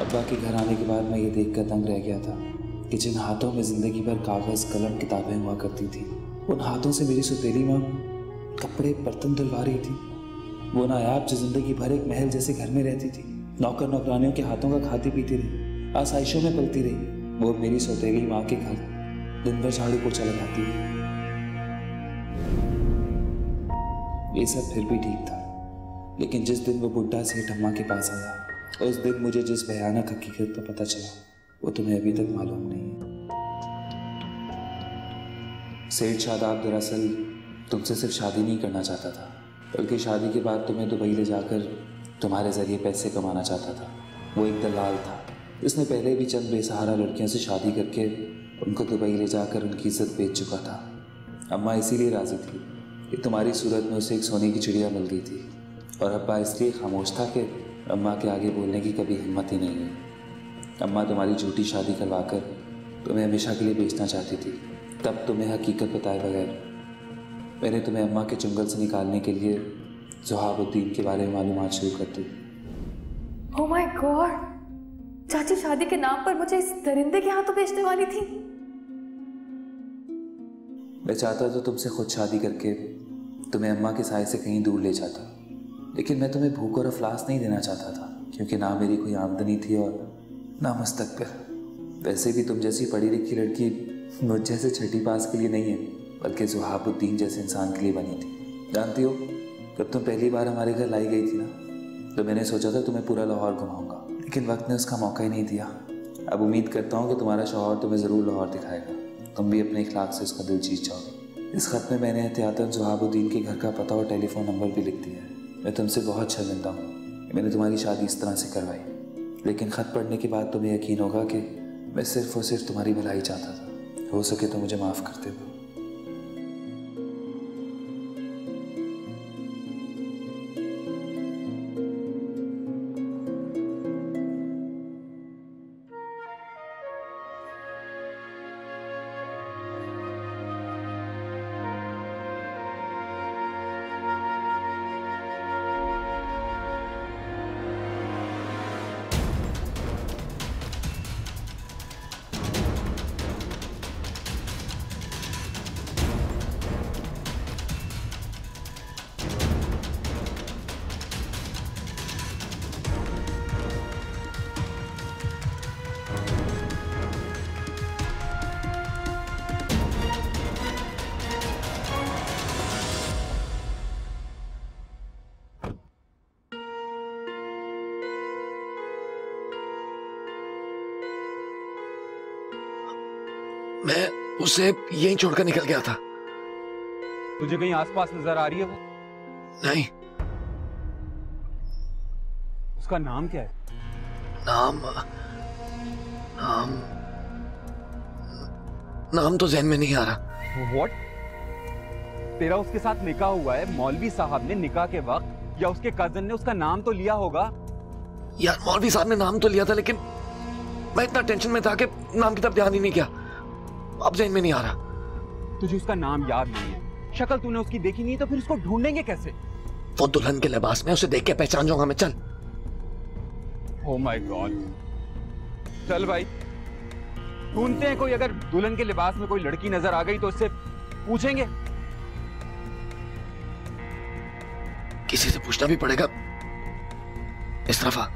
अब्बा के घर आने के बाद मैं ये देखकर दंग रह गया था कि जिन हाथों में ज़िंदगी भर कागज़ कलम किताबें हुआ करती थी, उन हाथों से मेरी सौतेली माँ कपड़े बर्तन धुलवा रही थी। वो नायाब जो ज़िंदगी भर एक महल जैसे घर में रहती थी, नौकर नौकरानियों के हाथों का खाती पीती रही, आसाइशों में पलती रही, वो मेरी सौतेली माँ के घर दिन भर झाड़ू पोछा लगाती है। ये सब फिर भी ठीक था, लेकिन जिस दिन वो बुढ़ा सेठ अम्मा के पास आया, उस दिन मुझे जिस भयानक हकीकत का पता चला वो तुम्हें अभी तक मालूम नहीं है। सेठ शादाब दरअसल तुमसे सिर्फ शादी नहीं करना चाहता था, बल्कि शादी के बाद तुम्हें दुबई ले जाकर तुम्हारे जरिए पैसे कमाना चाहता था। वो एक दलाल था, जिसने पहले भी चंद बेसहारा लड़कियों से शादी करके उनको दुबई ले जाकर उनकी इज्जत बेच चुका था। अम्मा इसीलिए राजी थी कि तुम्हारी सूरत में उसे एक सोने की चिड़िया मिल गई थी, और अब्बा इसलिए खामोश था कि अम्मा के आगे बोलने की कभी हिम्मत ही नहीं हुई। अम्मा तुम्हारी झूठी शादी करवाकर तुम्हें हमेशा के लिए बेचना चाहती थी। तब तुम्हें हकीकत बताए बगैर मैंने तुम्हें अम्मा के चुंगल से निकालने के लिए ज़ुहाबुद्दीन के बारे में मालूमात शुरू कर दी। ओह माय गॉड, चाची शादी के नाम पर मुझे इस दरिंदे के हाथों बेचने वाली थी। मैं चाहता तो तुमसे खुद शादी करके तुम्हें अम्मा के साए से कहीं दूर ले जाता, लेकिन मैं तुम्हें भूख और अफलास नहीं देना चाहता था, क्योंकि ना मेरी कोई आमदनी थी और ना मुस्तकबिल। वैसे भी तुम जैसी पढ़ी लिखी लड़की मुझ जैसे छठी पास के लिए नहीं है, बल्कि ज़ुहाबुद्दीन जैसे इंसान के लिए बनी थी। जानती हो, जब तुम पहली बार हमारे घर लाई गई थी ना, तो मैंने सोचा था तुम्हें पूरा लाहौर घुमाऊंगा, लेकिन वक्त ने उसका मौका ही नहीं दिया। अब उम्मीद करता हूँ कि तुम्हारा शौहर तुम्हें ज़रूर लाहौर दिखाएगा, तुम भी अपने इखलाक से उसका दिल जीत जाओगे। इस खत में मैंने एहतियातन ज़ुहाबुद्दीन के घर का पता और टेलीफोन नंबर भी लिख दिया है। मैं तुमसे बहुत शर्मिंदा हूँ, मैंने तुम्हारी शादी इस तरह से करवाई, लेकिन ख़त पढ़ने के बाद तुम्हें यकीन होगा कि मैं सिर्फ और सिर्फ तुम्हारी भलाई चाहता था। हो सके तो मुझे माफ़ कर दो। मैं उसे यहीं छोड़कर निकल गया था। तुझे कहीं आसपास नजर आ रही है वो? नहीं। उसका नाम क्या है? नाम नाम नाम तो ज़हन में नहीं आ रहा। What? तेरा उसके साथ निकाह हुआ है, मौलवी साहब ने निकाह के वक्त या उसके कजन ने उसका नाम तो लिया होगा। यार मौलवी साहब ने नाम तो लिया था, लेकिन मैं इतना टेंशन में था कि नाम की तरफ ध्यान ही नहीं किया। अब ज़हन में नहीं आ रहा। तुझे उसका नाम याद नहीं है, शक्ल तूने उसकी देखी नहीं, तो फिर उसको ढूंढेंगे कैसे? वो दुल्हन के लिबास में, उसे देख के पहचान जाऊंगा मैं। चल। ओह माय गॉड, चल भाई ढूंढते हैं कोई। अगर दुल्हन के लिबास में कोई लड़की नजर आ गई तो उससे पूछेंगे। किसी से पूछना भी पड़ेगा। इस तरफ आ।